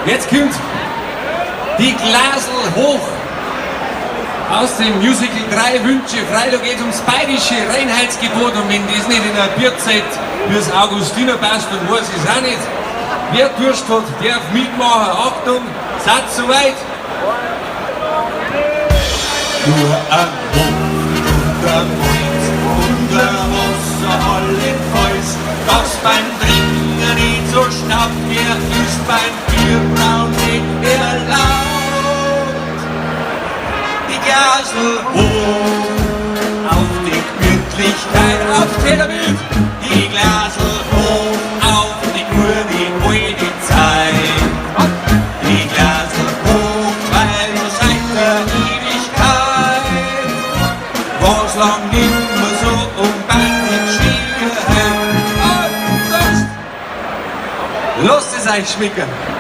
Jetzt kommt die Glasl hoch aus dem Musical 3 Wünsche frei. Da geht es ums bayerische Reinheitsgebot und wenn das nicht in der Bierzeit wie das Augustiner passt, dann weiß ich es auch nicht. Wer Durst hat, darf mitmachen. Achtung, seid soweit. Nur ein Hof und ein Holz und ein Wasser allenfalls, das beim Trinken nicht so schnapp mehr ist, beim Bierbrauen nicht erlaubt. Die Glasl hoch auf die Gemütlichkeit auf Tellerbild, die Glasl hoch auf die gute alte Zeit. Die Glasl hoch, weil du seit der Ewigkeit was lang nimmer so unbändig schier hält. Lasst es euch schmecken!